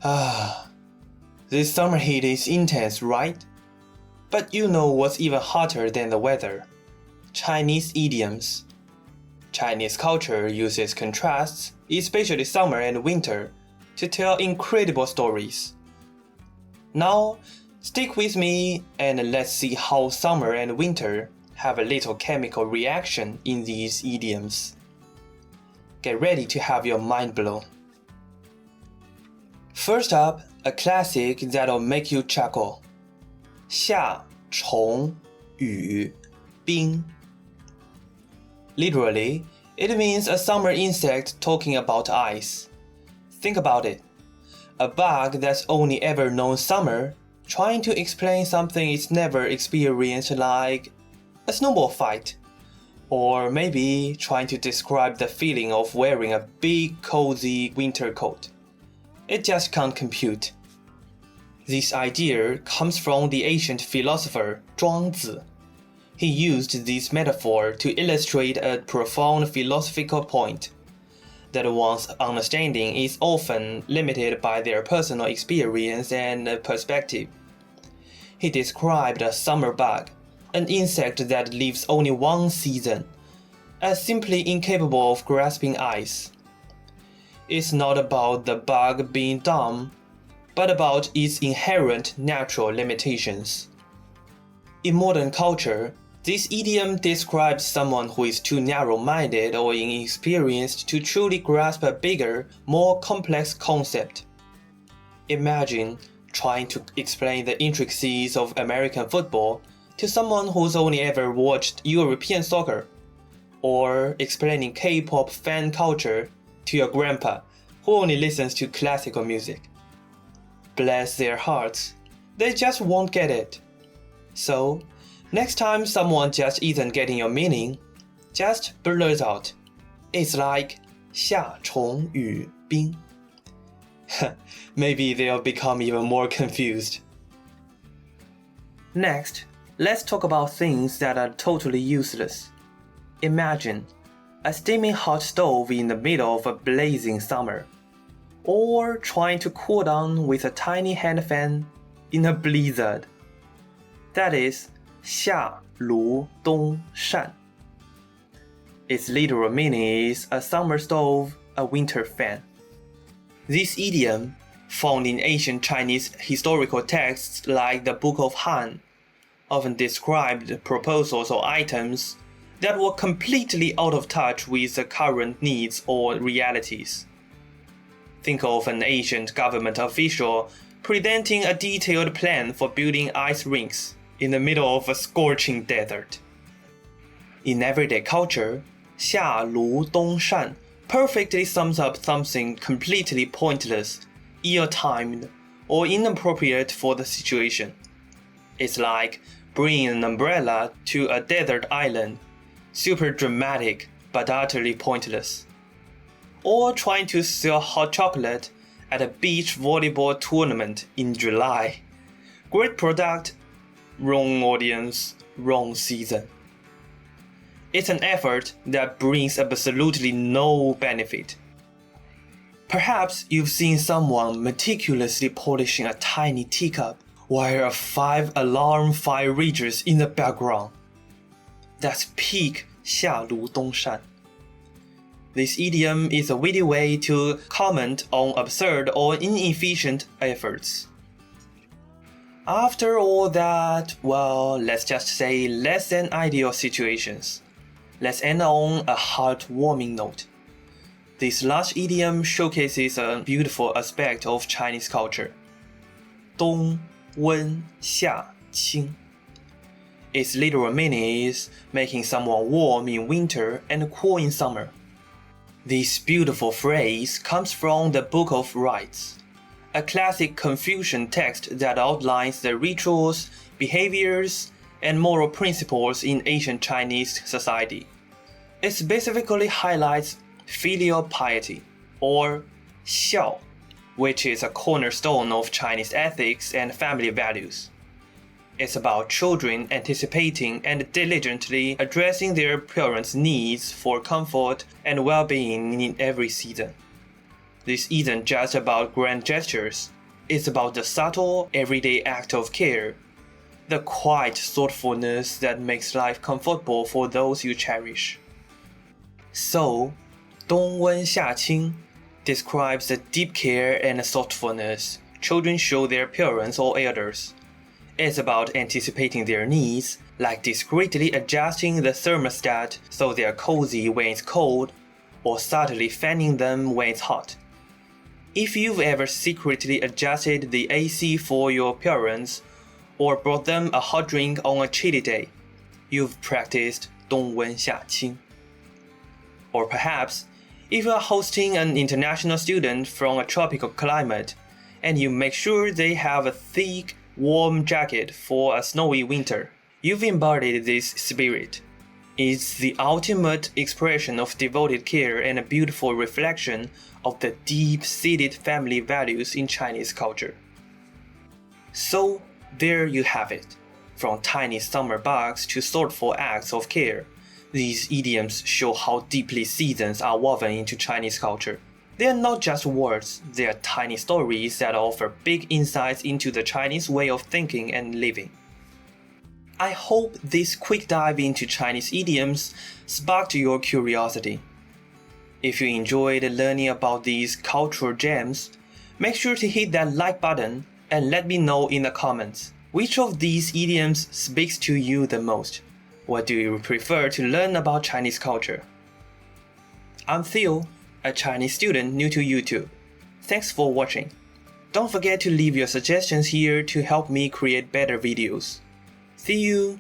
Ah, this summer heat is intense, right? But you know what's even hotter than the weather? Chinese idioms. Chinese culture uses contrasts, especially summer and winter, to tell incredible stories. Now, stick with me and let's see how summer and winter have a little chemical reaction in these idioms. Get ready to have your mind blown. First up, a classic that'll make you chuckle. 夏虫语冰. Literally, it means a summer insect talking about ice. Think about it. A bug that's only ever known summer, trying to explain something it's never experienced, like a snowball fight. Or maybe trying to describe the feeling of wearing a big cozy winter coat. It just can't compute. This idea comes from the ancient philosopher Zhuang Zi. He used this metaphor to illustrate a profound philosophical point, that one's understanding is often limited by their personal experience and perspective. He described a summer bug, an insect that lives only one season, as simply incapable of grasping ice. It's not about the bug being dumb, but about its inherent natural limitations. In modern culture, this idiom describes someone who is too narrow-minded or inexperienced to truly grasp a bigger, more complex concept. Imagine trying to explain the intricacies of American football to someone who's only ever watched European soccer, or explaining K-pop fan culture to your grandpa who only listens to classical music. Bless their hearts, they just won't get it. So, next time someone just isn't getting your meaning, just blurt out. It's like 夏虫语冰. Maybe they'll become even more confused. Next, let's talk about things that are totally useless. Imagine a steaming hot stove in the middle of a blazing summer, or trying to cool down with a tiny hand fan in a blizzard. That is 夏炉冬扇. Its literal meaning is a summer stove, a winter fan. This idiom, found in ancient Chinese historical texts like the Book of Han, often described proposals or items that were completely out of touch with the current needs or realities. Think of an ancient government official presenting a detailed plan for building ice rinks in the middle of a scorching desert. In everyday culture, 夏炉冬扇 perfectly sums up something completely pointless, ill-timed, or inappropriate for the situation. It's like bringing an umbrella to a desert island, super dramatic but utterly pointless. Or trying to sell hot chocolate at a beach volleyball tournament in July. Great product, wrong audience, wrong season. It's an effort that brings absolutely no benefit. Perhaps you've seen someone meticulously polishing a tiny teacup while a 5-alarm fire rages in the background. That's peak 夏炉冬扇. This idiom is a witty way to comment on absurd or inefficient efforts. After all that, well, let's just say less than ideal situations. Let's end on a heartwarming note. This last idiom showcases a beautiful aspect of Chinese culture. 冬温夏凊. Its literal meaning is making someone warm in winter and cool in summer. This beautiful phrase comes from the Book of Rites, a classic Confucian text that outlines the rituals, behaviors, and moral principles in ancient Chinese society. It specifically highlights filial piety, or 孝, which is a cornerstone of Chinese ethics and family values. It's about children anticipating and diligently addressing their parents' needs for comfort and well-being in every season. This isn't just about grand gestures, It's about the subtle, everyday act of care, the quiet thoughtfulness that makes life comfortable for those you cherish. So, 冬温夏凊 describes the deep care and thoughtfulness children show their parents or elders. It's about anticipating their needs, like discreetly adjusting the thermostat so they're cozy when it's cold, or subtly fanning them when it's hot. If you've ever secretly adjusted the AC for your parents, or brought them a hot drink on a chilly day, you've practiced 冬温夏凊. Or perhaps, if you are hosting an international student from a tropical climate, and you make sure they have a thick, warm jacket for a snowy winter, you've embodied this spirit. It's the ultimate expression of devoted care and a beautiful reflection of the deep-seated family values in Chinese culture. So, there you have it. From tiny summer bugs to thoughtful acts of care, these idioms show how deeply seasons are woven into Chinese culture. They are not just words, they are tiny stories that offer big insights into the Chinese way of thinking and living. I hope this quick dive into Chinese idioms sparked your curiosity. If you enjoyed learning about these cultural gems, make sure to hit that like button and let me know in the comments which of these idioms speaks to you the most. What do you prefer to learn about Chinese culture? I'm Theo, a Chinese student new to YouTube. Thanks for watching. Don't forget to leave your suggestions here to help me create better videos. See you!